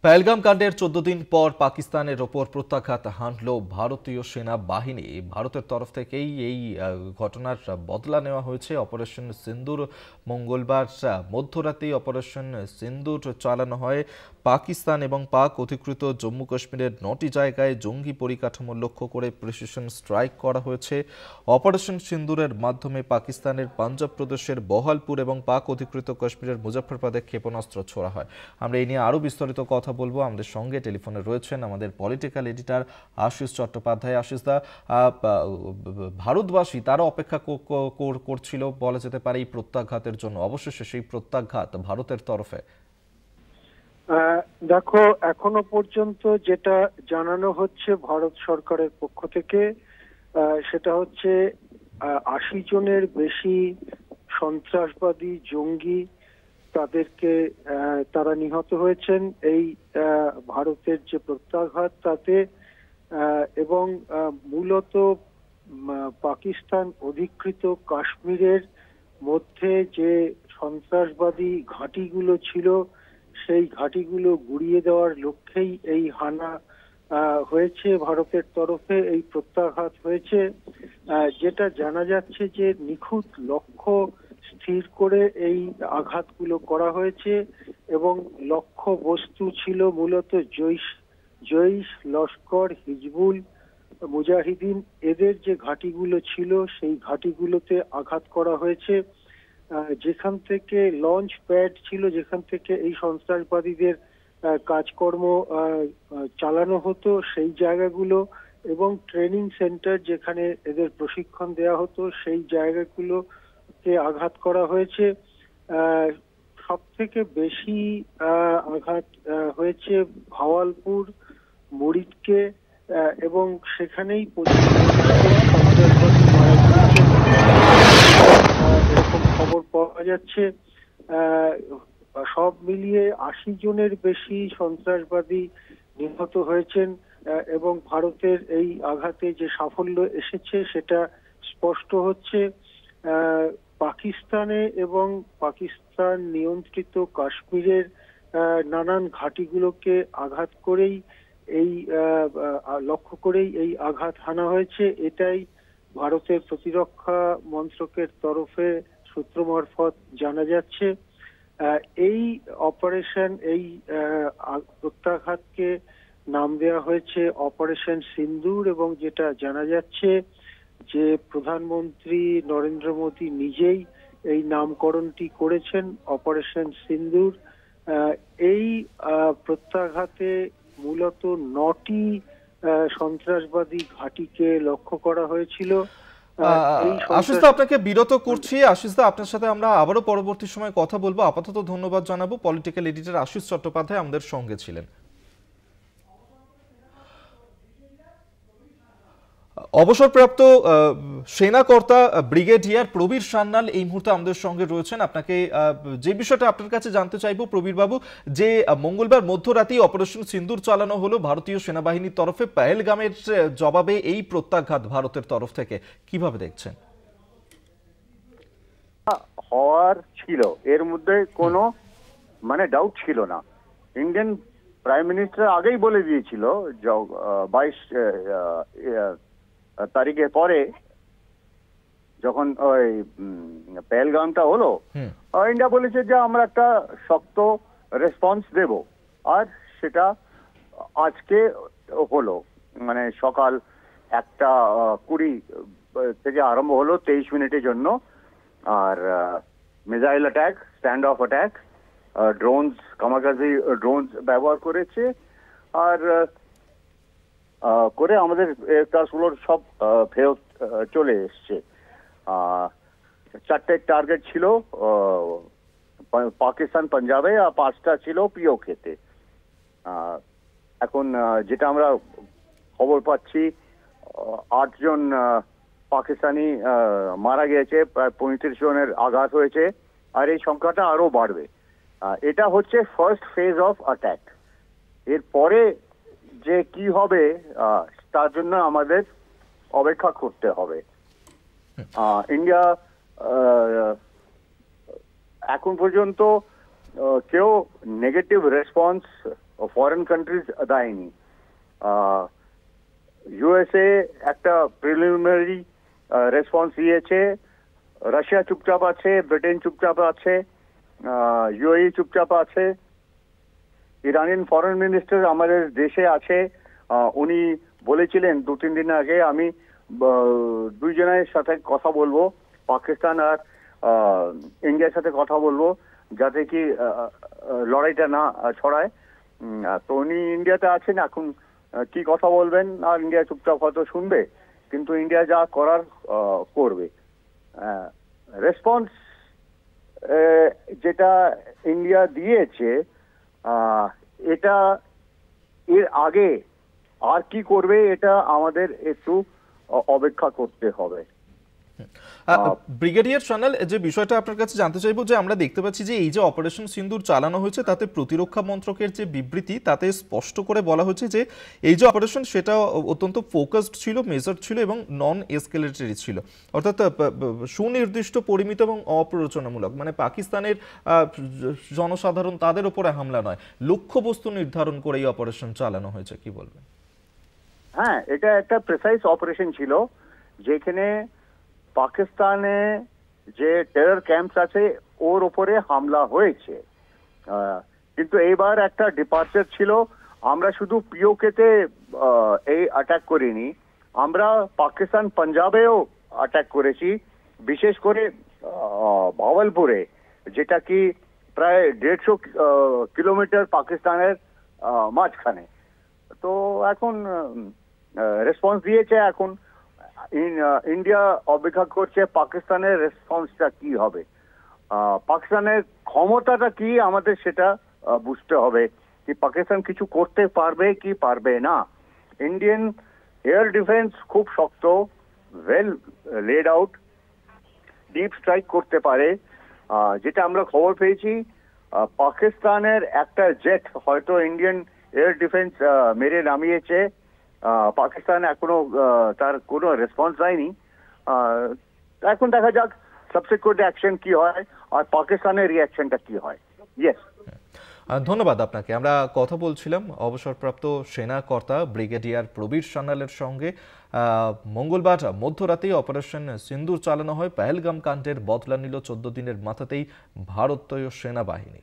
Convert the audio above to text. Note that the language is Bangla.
পহেলগাম কাণ্ডের ১৪ দিন পর পাকিস্তানের ওপর প্রত্যাঘাত হানল ভারতীয় সেনাবাহিনী। ভারতের তরফ থেকেই এই ঘটনার বদলা নেওয়া হয়েছে। অপারেশন সিন্দুর মঙ্গলবার মধ্যরাতেই অপারেশন সিন্দুর চালানো হয়। পাকিস্তান এবং পাক অধিকৃত জম্মু কাশ্মীরের ৯টি জায়গায় জঙ্গি পরিকাঠামো লক্ষ্য করে প্রিসিশন স্ট্রাইক করা হয়েছে। অপারেশন সিন্দুরের মাধ্যমে পাকিস্তানের পাঞ্জাব প্রদেশের বহালপুর এবং পাক অধিকৃত কাশ্মীরের মুজফ্ফরপুরে ক্ষেপণাস্ত্র ছোড়া হয়। আমরা এই নিয়ে আরও বিস্তারিত কথা বলবো। আমাদের সঙ্গে টেলিফোনে রয়েছেন আমাদের পলিটিক্যাল এডিটর আশিস চট্টোপাধ্যায়। আশিসদা, ভারতবাসী তারা অপেক্ষা করছিল বলা যেতে পারে এই প্রত্যাঘাতের জন্য, অবশেষে সেই প্রত্যাঘাত ভারতের তরফে। দেখো, এখনো পর্যন্ত যেটা জানানো হচ্ছে ভারত সরকারের পক্ষ থেকে, সেটা হচ্ছে ৮০ জনের বেশি সন্ত্রাসবাদী জঙ্গি তারা নিহত হয়েছেন এই ভারতের যে প্রত্যাঘাত তাতে। এবং মূলত পাকিস্তান অধিকৃত কাশ্মীরের মধ্যে যে সন্ত্রাসবাদী ঘাঁটিগুলো ছিল সেই ঘাঁটিগুলো গুড়িয়ে দেওয়ার লক্ষ্যেই এই হানা হয়েছে। ভারতের তরফে এই প্রত্যাঘাত হয়েছে। যেটা জানা যাচ্ছে যে নিখুঁত লক্ষ্য স্থির করে এই আঘাতগুলো করা হয়েছে এবং লক্ষ্য বস্তু ছিল মূলত জৈশ, লস্কর, হিজবুল মুজাহিদিন, এদের যে ঘাঁটিগুলো ছিল সেই ঘাঁটিগুলোতে আঘাত করা হয়েছে। যেখান থেকে লঞ্চ প্যাড ছিল, যেখান থেকে এই সন্ত্রাসবাদীদের কাজকর্ম চালানো হতো সেই জায়গাগুলো এবং ট্রেনিং সেন্টার যেখানে এদের প্রশিক্ষণ দেওয়া হতো সেই জায়গাগুলোতে আঘাত করা হয়েছে। সব থেকে বেশি আঘাত হয়েছে ভাওয়ালপুর, মুরিদকে, এবং সেখানেই এরকম খবর পাওয়া যাচ্ছে। সব মিলিয়ে ৮০ জনের বেশি সন্ত্রাসবাদী নিহত হয়েছেন এবং ভারতের এই আঘাতে যে সাফল্য এসেছে সেটা স্পষ্ট হচ্ছে। পাকিস্তানে এবং পাকিস্তান নিয়ন্ত্রিত কাশ্মীরের নানান ঘাঁটিগুলোকে আঘাত করেই লক্ষ্য করেই এই আঘাত হানা হয়েছে। এটাই ভারতের প্রতিরক্ষা মন্ত্রকের তরফে সূত্র মারফত জানা যাচ্ছে। এই অপারেশন, এই প্রত্যাঘাতকে নাম দেওয়া হয়েছে অপারেশন সিন্দুর এবং যেটা জানা যাচ্ছে যে প্রধানমন্ত্রী নরেন্দ্র মোদী নিজেই এই নামকরণটি করেছেন অপারেশন সিন্দুর। এই প্রত্যাঘাতে মূলত ৯টি সন্ত্রাসবাদী ঘাঁটিকে লক্ষ্য করা হয়েছিল। আশিসদা, আপনাকে বিরত করছি। আশিসদা, আপনার সাথে আমরা আবারও পরবর্তী সময় কথা বলবো। আপাতত ধন্যবাদ জানাবো। পলিটিক্যাল এডিটর আশিস চট্টোপাধ্যায় আমাদের সঙ্গে ছিলেন। অবসরপ্রাপ্ত সেনাকর্তা ব্রিগেডিয়ার প্রবীর সান্যাল এই মুহূর্তে আমাদের সঙ্গে রয়েছেন। আপনাকে যে বিষয়টা আপনার কাছে জানতে চাইবো প্রবীর বাবু, যে মঙ্গলবার মধ্যরাতেই অপারেশন সিন্দুর চালানো হলো ভারতীয় সেনাবাহিনীর তরফে, পহেলগামের জবাবে এই প্রত্যাঘাত ভারতের তরফ থেকে কিভাবে দেখছেন? হওয়ার ছিল, এর মধ্যে কোনো ডাউট ছিল না। ইন্ডিয়ান প্রাইম মিনিস্টার আগেই বলে দিয়েছিল 22 তারিখের পরে যখন ওই পহেলগামটা হলো, ইন্ডিয়া বলেছে যে আমরা একটা শক্ত রেসপন্স দেব, আর সেটা আজকে হলো। সকাল 1:20 থেকে আরম্ভ হলো 23 মিনিটের জন্য। আর missile attack, stand off attack, drones, kamikaze drones ব্যবহার করেছে। আর করে আমাদের এয়ারক্রাফটগুলোর সব ফেরত চলে এসছে। 4টে টার্গেট ছিল পাকিস্তান পাঞ্জাবে, আর 5টা ছিল পিওকেতে। এখন যেটা আমরা খবর পাচ্ছি, 8 জন পাকিস্তানি মারা গিয়েছে, প্রায় 35 জনের আঘাত হয়েছে, আর এই সংখ্যাটা আরো বাড়বে। এটা হচ্ছে ফার্স্ট ফেজ অফ অ্যাটাক। এরপরে যে কি হবে তার জন্য আমাদের অপেক্ষা করতে হবে। ইন্ডিয়া এখন পর্যন্ত কেউ নেগেটিভ রেসপন্স ফরেন কান্ট্রিজ দেয়নি। ইউএসএ একটা প্রিলিমিনারি রেসপন্স দিয়েছে, রাশিয়া চুপচাপ আছে, ব্রিটেন চুপচাপ আছে, ইউএই চুপচাপ আছে। ইরানিয়ান ফরেন মিনিস্টার আমাদের দেশে আছে, উনি বলেছিলেন 2-3 দিন আগে আমি দুইজনের সাথে কথা বলবো, পাকিস্তান আর ইন্ডিয়ার সাথে কথা বলবো যাতে কি লড়াইটা না ছড়ায়। তো উনি ইন্ডিয়াতে আছেন, এখন কি কথা বলবেন, আর ইন্ডিয়া চুপচাপ হয়তো শুনবে, কিন্তু ইন্ডিয়া যা করার করবে। রেসপন্স যেটা ইন্ডিয়া দিয়েছে, এটা এর আগে আর কি করবে এটা আমাদের একটু অপেক্ষা করতে হবে। ব্রিগেডিয়ার সানাল, যে বিষয়টা আপনার কাছে জানতে চাইবো, যে আমরা দেখতে পাচ্ছি যে এই যে অপারেশন সিন্দুর চালানো হয়েছে তাতে প্রতিরক্ষা মন্ত্রকের যে বিবৃতি তাতে স্পষ্ট করে বলা হয়েছে যে এই যে অপারেশন সেটা অত্যন্ত ফোকাসড ছিল, মেজার্ড ছিল এবং নন এসকেলেটরি ছিল, অর্থাৎ সুনির্দিষ্ট, পরিমিত এবং অপ্ররোচনামূলক, মানে পাকিস্তানের জনসাধারণ তাদের উপরে হামলা নয়, লক্ষ্যবস্তু নির্ধারণ করে এই অপারেশন চালানো হয়েছে, কি বলবেন? হ্যাঁ, এটা একটা প্রিসাইজ অপারেশন ছিল যেখানে পাকিস্তানে যে টেরর ক্যাম্পস আছে ওর উপরে হামলা হয়েছে। কিন্তু এইবার একটা ডিপার্চার ছিল, আমরা শুধু পিওকে তে এই অ্যাটাক করিনি, আমরা পাকিস্তান পাঞ্জাবেও অ্যাটাক করেছি, বিশেষ করে ভাওয়ালপুরে, যেটা কি প্রায় 150 কিলোমিটার পাকিস্তানের মাঝখানে। তো এখন রেসপন্স দিয়েছে, এখন ইন্ডিয়া অপেক্ষা করছে পাকিস্তানের রেসপন্সটা কি হবে। পাকিস্তানের ক্ষমতাটা কি আমাদের সেটা বুঝতে হবে, কি পাকিস্তান কিছু করতে পারবে কি পারবে না। ইন্ডিয়ান এয়ার ডিফেন্স খুব শক্ত, well laid out, deep strike করতে পারে। যেটা আমরা খবর পেয়েছি, পাকিস্তানের একটা জেট হয়তো ইন্ডিয়ান এয়ার ডিফেন্স মেরে নামিয়েছে, পাকিস্তান এখনো তার কোনো রেসপন্স দেয়নি। এখন দেখা যাক সাবসিকুয়েন্ট অ্যাকশন কি হয় আর পাকিস্তানের রিয়াকশনটা কি হয়। ইয়েস, ধন্যবাদ আপনাকে। আমরা কথা বলছিলাম অবসরপ্রাপ্ত সেনা কর্তা ব্রিগেডিয়ার প্রবীর সান্যালের সঙ্গে। মঙ্গলবার মধ্যরাতেই অপারেশন সিন্দুর চালানো হয়। পহেলগাম কাণ্ডের বদলা নিল 14 দিনের মাথাতেই ভারতীয় সেনাবাহিনী।